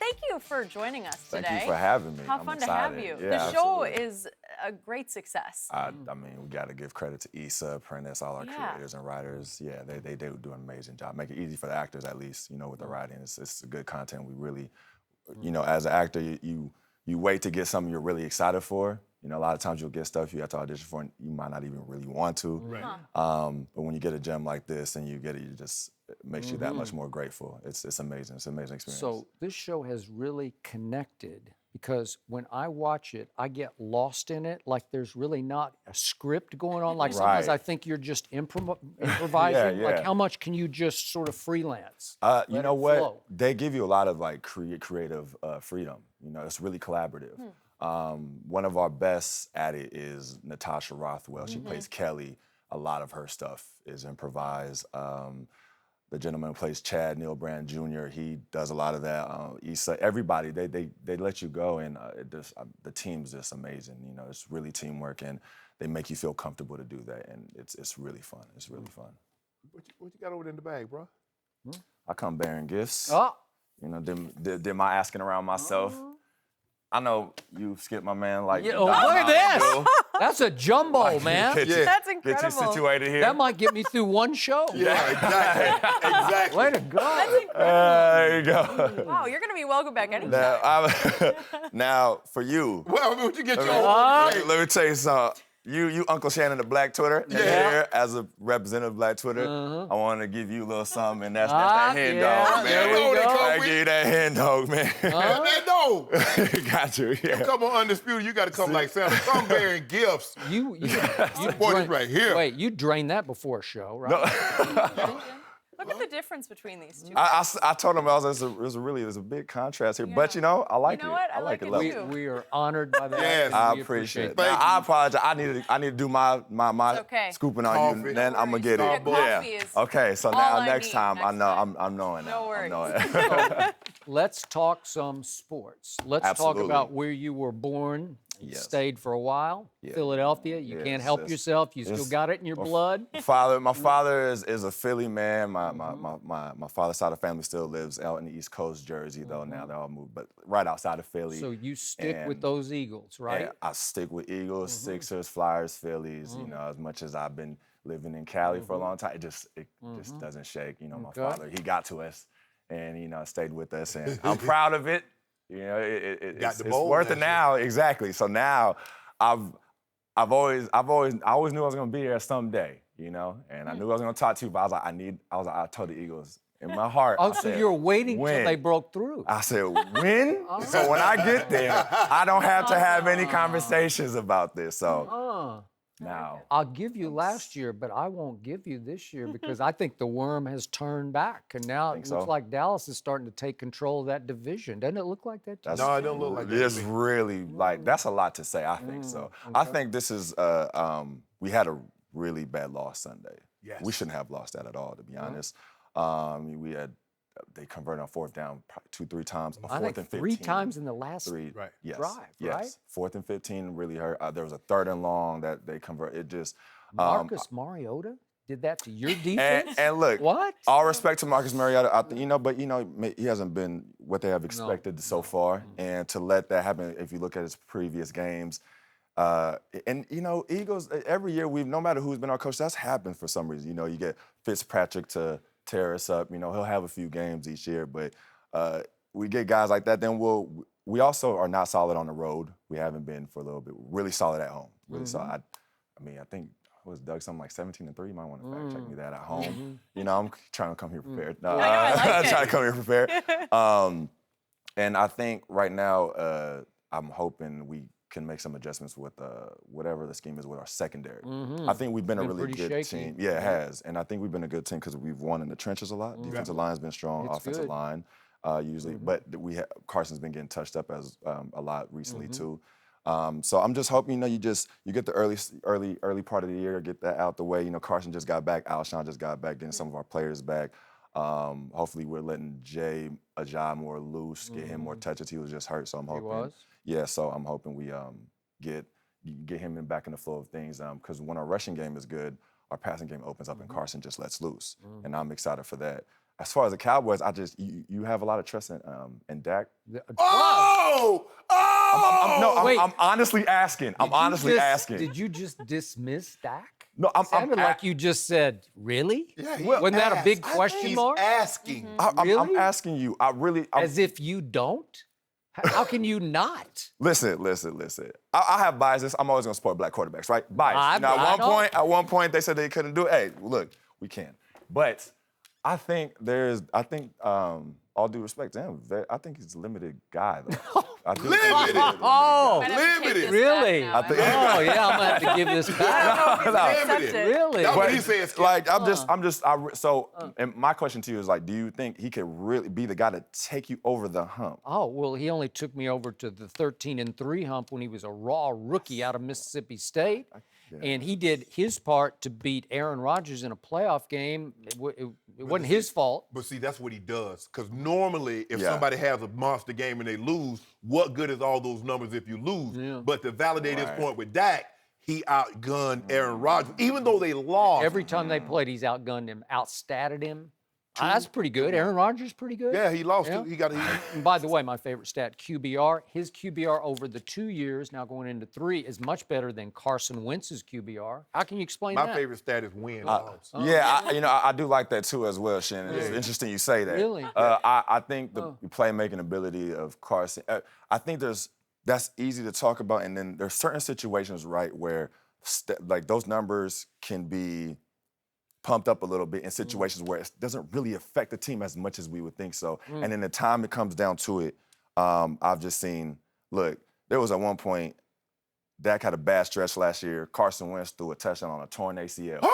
thank you for joining us today. Thank you for having me. How I'm fun excited. to have you. Yeah, the show absolutely. is a great success. I mean, we got to give credit to Issa, Apprentice, all our creators and writers. Yeah, they do an amazing job. Make it easy for the actors, at least, with the writing. It's good content. We really, as an actor, you wait to get something you're really excited for. A lot of times you'll get stuff you have to audition for and you might not even really want to. Right. But when you get a gem like this and you get it, it makes you that much more grateful. It's amazing. It's an amazing experience. So this show has really connected because when I watch it, I get lost in it. Like there's really not a script going on. Like sometimes I think you're just improvising. Yeah. Like how much can you just sort of freelance? You know what? They give you a lot of like creative freedom. It's really collaborative. One of our best at it is Natasha Rothwell. She plays Kelly. A lot of her stuff is improvised. The gentleman who plays Chad, Neil Brand Jr., he does a lot of that. Issa, everybody, they let you go, and the team's just amazing. It's really teamwork, and they make you feel comfortable to do that, and it's really fun. It's really fun. What you got over there in the bag, bro? I come bearing gifts. Oh. Did my asking around myself. I know you, Skip, my man. Like, look at this. That's a jumbo, man. That's incredible. Get you situated here. That might get me through one show. Yeah, exactly. Way to go. That's incredible. There you go. Wow, you're going to be welcome back anytime. Now, for you. Well, would you get your Let me tell you something. You Uncle Shannon, the Black Twitter, here as a representative of Black Twitter, I want to give you a little something, and that's that hen dog, man. There we go. I give you that hen dog, man. That dog. Got you, yeah. Come on, Undisputed, you got to come like Santa. Come bearing gifts. You Boy, this right here. Wait, you drained that before a show, right? Look at the difference between these two. I told him there's a big contrast here, but I like it. What? I like it love too. We are honored by that. Yes. I We appreciate it. Thank Now, I apologize. I need to do my okay. scooping on Coffee. you. Then I'm gonna get it. Coffee is Okay. So all now I next need time next I know time. I'm knowing that. No worries. I'm Let's talk some sports. Let's Absolutely. talk about where you were born. You stayed for a while. Yeah. Philadelphia. You can't help yourself. You still got it in your blood. My father is a Philly man. My father's side of the family still lives out in the East Coast, Jersey, though. Now they all moved, but right outside of Philly. So you stick with And- those Eagles, right? And I stick with Eagles, Sixers, Flyers, Phillies. As much as I've been living in Cali for a long time, it just doesn't shake. My father, he got to us, and stayed with us, and I'm proud of it. It's worth it now. Exactly. So now, I always knew I was gonna be there someday. And I knew I was gonna talk to you, but I told the Eagles in my heart. Oh, I so said, you were waiting when? till they broke through. I said, when? So when I get there, I don't have to have any conversations about this. So now. I'll give you last year, but I won't give you this year because I think the worm has turned back, and now it looks like Dallas is starting to take control of that division. Doesn't it look like that to you? No, it don't look like that. It's really, that's a lot to say, I think so. I think this is, we had a really bad loss Sunday. Yes. We shouldn't have lost that at all, to be honest. They converted on fourth down 2-3 times. I think 4th and 15. 3 times in the last Yes. drive, Yes. right? 4th and 15 really hurt. There was a 3rd and long that they converted. It just Marcus Mariota did that to your defense? and look, what? all respect to Marcus Mariota, but he hasn't been what they have expected so far, and to let that happen, if you look at his previous games, Eagles every year no matter who's been our coach, that's happened for some reason. You get Fitzpatrick to tear us up. He'll have a few games each year, but we get guys like that. Then we also are not solid on the road. We haven't been for a little bit. Really solid at home. Really solid. I think was Doug something like 17-3. You might want to fact check me that at home. I'm trying to come here prepared. I know, I like it. Trying to come here prepared. And I think right now I'm hoping we can make some adjustments with whatever the scheme is with our secondary. I think we've been a really good shaky. team. Yeah, it has. And I think we've been a good team because we've won in the trenches a lot. Defensive line's been strong, It's offensive good. line usually. But Carson's been getting touched up as a lot recently too. So I'm just hoping, you get the early part of the year, get that out the way. Carson just got back, Alshon just got back, getting some of our players back. Hopefully we're letting Jay Ajay more loose, get him more touches. He was just hurt, so I'm hoping. He was? Yeah, so I'm hoping we get him back in the flow of things. Because when our rushing game is good, our passing game opens up and Carson just lets loose. And I'm excited for that. as far as the Cowboys, you have a lot of trust in Dak. I'm honestly asking. Did you just dismiss Dak? No, Sounded like you just said, really? Yeah, Wasn't that a big question mark? He's asking. Really? I'm asking you. As if you don't? How can you not? Listen. I have biases. I'm always gonna support black quarterbacks, right? Bias. At one point, they said they couldn't do it. Hey, look, we can. But I think all due respect to him, I think he's a limited guy, though. Limited. Oh, Might have to take this really? back now. Oh, yeah, I'm gonna have to give this back. Limited. Really? That's what he says. And my question to you is like, do you think he could really be the guy to take you over the hump? Oh, well, he only took me over to the 13-3 hump when he was a raw rookie out of Mississippi State. And he did his part to beat Aaron Rodgers in a playoff game. It wasn't his fault. But see, that's what he does. Because normally, if somebody has a monster game and they lose, what good is all those numbers if you lose? Yeah. But to validate his point with Dak, he outgunned Aaron Rodgers, even though they lost. Every time they played, he's outgunned him, outstatted him. That's pretty good. Aaron Rodgers pretty good. Yeah, he lost. Yeah. He got. And by the way, my favorite stat, QBR. His QBR over the 2 years, now going into 3, is much better than Carson Wentz's QBR. How can you explain that? My favorite stat is win loss. I do like that too as well, Shannon. It's interesting you say that. Really? I think the playmaking ability of Carson. I think that's easy to talk about, and then there's certain situations, right, where like those numbers can be pumped up a little bit in situations where it doesn't really affect the team as much as we would think so. And in the time it comes down to it, I've just seen, look, there was at one point, Dak had a bad stretch last year. Carson Wentz threw a touchdown on a torn ACL.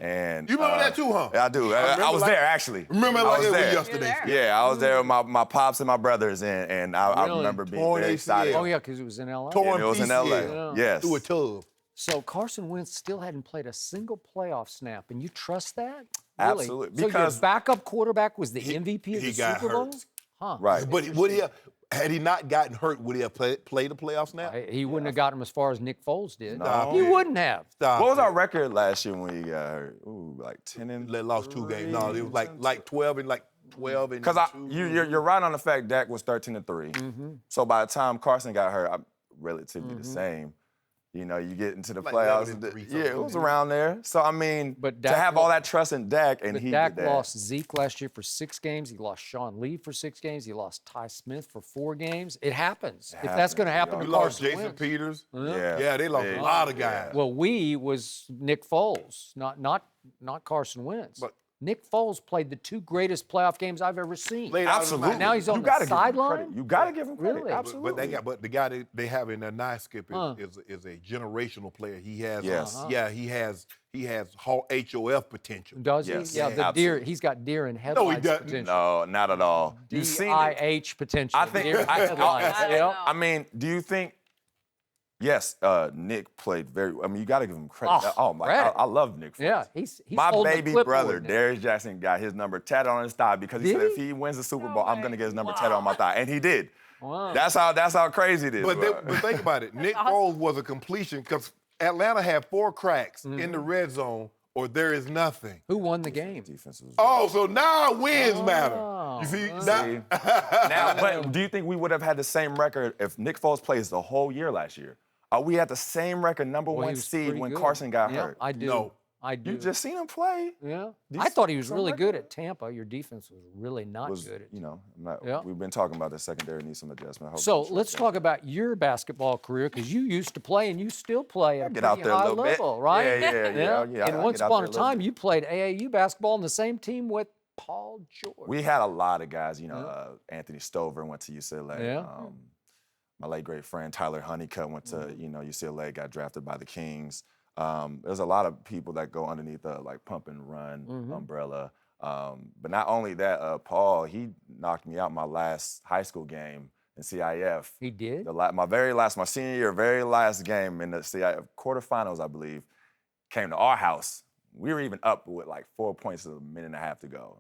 And You remember that too, huh? I do. I was there, actually. Remember I like was it was there. yesterday. Yeah, I was there with my pops and my brothers, and I Really? remember being Torn very excited. ACL. Oh, yeah, because it was in L.A. Torn It was in LA. PCL. Yes. Through a tub. So Carson Wentz still hadn't played a single playoff snap, and you trust that? Really? Absolutely, So your because- backup quarterback was the MVP of he the got Super Bowl? hurt. Huh. Right. But would he have, had he not gotten hurt, would he have played the playoff snap? He wouldn't have gotten him as far as Nick Foles did. Stop He it. wouldn't have. Stop What was it. our record last year when we got hurt? Ooh, like 10 and They lost 2 games. No, it was like 12 and 12 and Because 2. you're right on the fact Dak was 13-3. So by the time Carson got hurt, I'm relatively the same. You know, you get into the Like playoffs. 11-3 Yeah, it was around there. So I mean, But to Dak have all that trust in Dak, and But he Dak did that. lost Zeke last year for 6 games. He lost Sean Lee for 6 games. He lost Ty Smith for 4 games. It happens. If that's going to happen happens, to You lost Carson Jason Wentz. Peters. Yeah, they lost a lot of guys. Well, we was Nick Foles, not Carson Wentz. But- Nick Foles played the 2 greatest playoff games I've ever seen. Laid out of his Absolutely. mind. Now he's on You the gotta give him sideline? credit. You got to give him credit. Really? Absolutely. But the guy they have in their night, Skip, is a generational player. He has he has HOF potential. Does he? Yes. Yeah, the deer. Absolutely. He's got deer in headlights doesn't. potential. No, not at all. You've seen it. DIH potential. I think. Deer in headlights. I don't Yep. know. I mean, do you think? Yes, Nick played very. I mean, you got to give him credit. Oh, my! credit. I love Nick. Foles. Yeah, he's My holding the baby clipboard brother, now. Darius Jackson, got his number tatted on his thigh because he Did said if he? he wins the Super No Bowl, I'm way. gonna get his number tatted on my thigh, and he did. Wow. That's how crazy it is. But think about it. Nick Foles was a completion because Atlanta had 4 cracks in the red zone, or there is nothing. Who won the game? Defense was. Oh, so now wins matter. You see? See? Now, but do you think we would have had the same record if Nick Foles plays the whole year last year? Are we at the same record, number Well, he one was seed pretty when good. Carson got Yeah, hurt? I do. No. I do. You just seen him play. Yeah. These- I thought he was some really record- good at Tampa. Your defense was really not Was good at you know? Yeah. We've been talking about the secondary needs some adjustment. I hope So they let's short talk about your basketball career because you used to play and you still play at a Get pretty out there a high little bit. level, right? Yeah. And I once get out upon there a little time, bit. you played AAU basketball on the same team with Paul George. We had a lot of guys. You know, Anthony Stover went to UCLA. Yeah. My late great friend Tyler Honeycutt went to UCLA, got drafted by the Kings. There's a lot of people that go underneath the like pump and run umbrella. But not only that, Paul, he knocked me out my last high school game in CIF. He did? My senior year, very last game in the CIF quarterfinals, I believe, came to our house. We were even up with like 4 points with a minute and a half to go.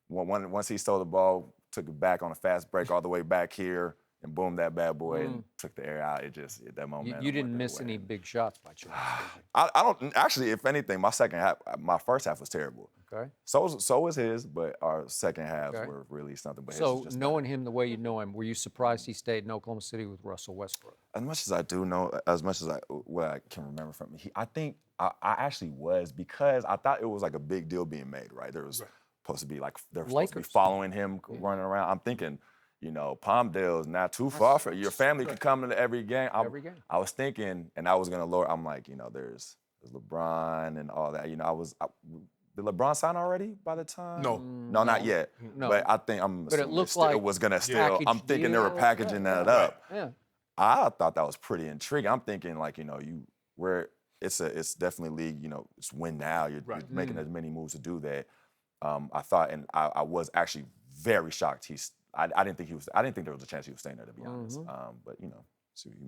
Once he stole the ball, took it back on a fast break all the way back here and boom, that bad boy and took the air out. It just that moment. You didn't miss any big shots by chance. I don't actually. If anything, my first half was terrible. Okay. So was his, but our second halves were really something. But his was So just knowing him the way you know him, were you surprised he stayed in Oklahoma City with Russell Westbrook? as much as I do know, as much as what I can remember from him, I think I actually was, because I thought it was like a big deal being made, right? There was supposed to be like they're supposed to be following him, running around. I'm thinking, you know, Palmdale's not too far from your family could come to every game. I was thinking, and I was gonna lower. I'm like, you know, there's LeBron and all that. You know, did LeBron sign already by the time? No, not yet. No. But I think But it looked like it was gonna still. I'm packaged thinking they were deal. packaging that up. Yeah. I thought that was pretty intriguing. I'm thinking, like, you know, it's definitely league, you know, it's win now. You're making as many moves to do that. I thought, and I was actually very shocked. I didn't think there was a chance he was staying there, to be honest. But you know,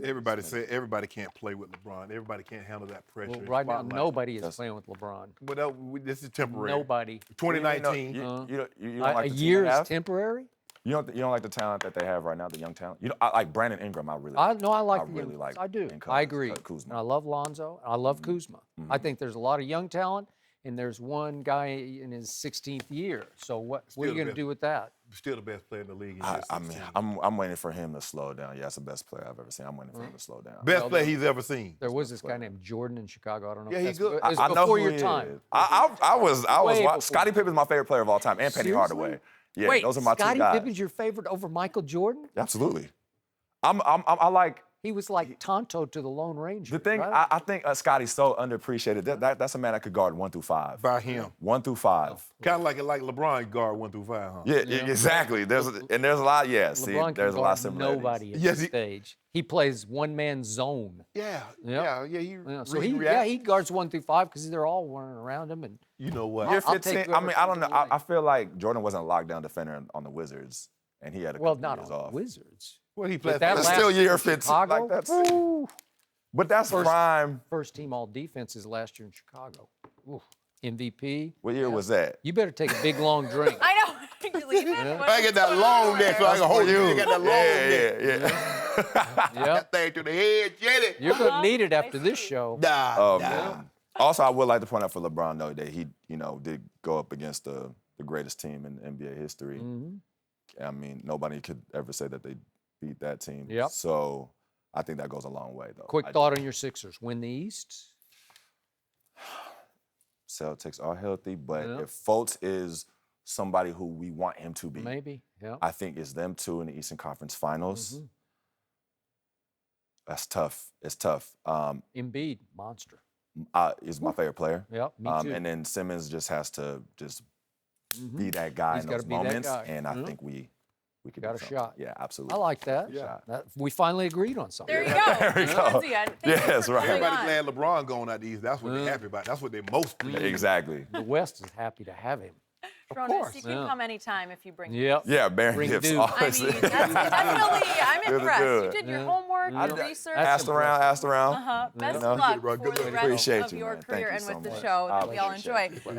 everybody can't play with LeBron. Everybody can't handle that pressure. Well, right now, nobody is playing with LeBron. But this is temporary. Nobody. 2019. You don't A like the year team they is have? temporary? You don't like the talent that they have right now, the young talent. You know, I like Brandon Ingram. I I like the really young like. guys. I do. and I agree. Kuzma. And I love Lonzo. I love Kuzma. I think there's a lot of young talent, and there's one guy in his 16th year. So what are you going to do with that? Still the best player in the league. I mean, I'm waiting for him to slow down. Yeah, that's the best player I've ever seen. I'm waiting for him to slow down. Best player he's ever seen. There was this guy named Jordan in Chicago. I don't know. Yeah, if he's that's- good. It's I know before who your he time. is. I was Way before. Scottie Pippen's my favorite player of all time, and Penny Seriously? Hardaway. Yeah, Wait, those are my Scottie two guys. Pippen's your favorite over Michael Jordan? Absolutely. I like. He was like Tonto to the Lone Ranger. The thing, right? I think Scottie's so underappreciated. That's a man that could guard 1 through 5. By him. 1 through 5. Kind of like LeBron guard 1 through 5, huh? Yeah, exactly. There's a lot. Yeah, see, LeBron there's can a lot of guard similarities. nobody at Yes, this stage. He plays one-man zone. Yeah. Yeah. So he guards 1 through 5 because they're all running around him. And You know what? Year I'll 15. take I mean, I don't know. whoever I feel like Jordan wasn't a lockdown defender on the Wizards, and he had a couple not years on off. Wizards. Well, he But played. that That's last still year year in 15. Chicago, Like that's. woo, But that's prime. first team all defenses last year in Chicago. Ooh, MVP. What year was that? You better take a big long drink. I know. I get that long there so I can hold you. I got that long there. Yeah. Yep. That thing to the head, Jenny. You're going to need it after this show. Oh man. Also, I would like to point out for LeBron though that he, you know, did go up against the greatest team in NBA history. I mean, nobody could ever say that they beat that team. Yep. So I think that goes a long way though. Quick thought on your Sixers. Win the East? Celtics are healthy, but Yeah. if Fultz is somebody who we want him to be, Maybe. Yeah. I think it's them two in the Eastern Conference Finals. That's tough. It's tough. Embiid, monster. Is my favorite player. Yep, me too. And then Simmons just has to be that guy He's in gotta those be that moments, guy. and I think we could Got do a something. shot. Yeah, absolutely. I like that. Yeah. We finally agreed on something. There you go. There we go. Lindsay, thank you Yes, for right. coming Everybody on. glad LeBron going out these. That's what they're happy about. That's what they're most pleased. Exactly. The West is happy to have him. Cronus, you can Yeah. come anytime if you bring Yep. Yeah, Baron Bring Gibbs. Duke. I always. mean, that's definitely, I'm Good, impressed. good. You did your Yeah. homework, I your did. research. asked around. Best You know? of luck Good for the luck. rest Appreciate of you, your man. Thank career you and so with the much. show I that we all appreciate enjoy. it.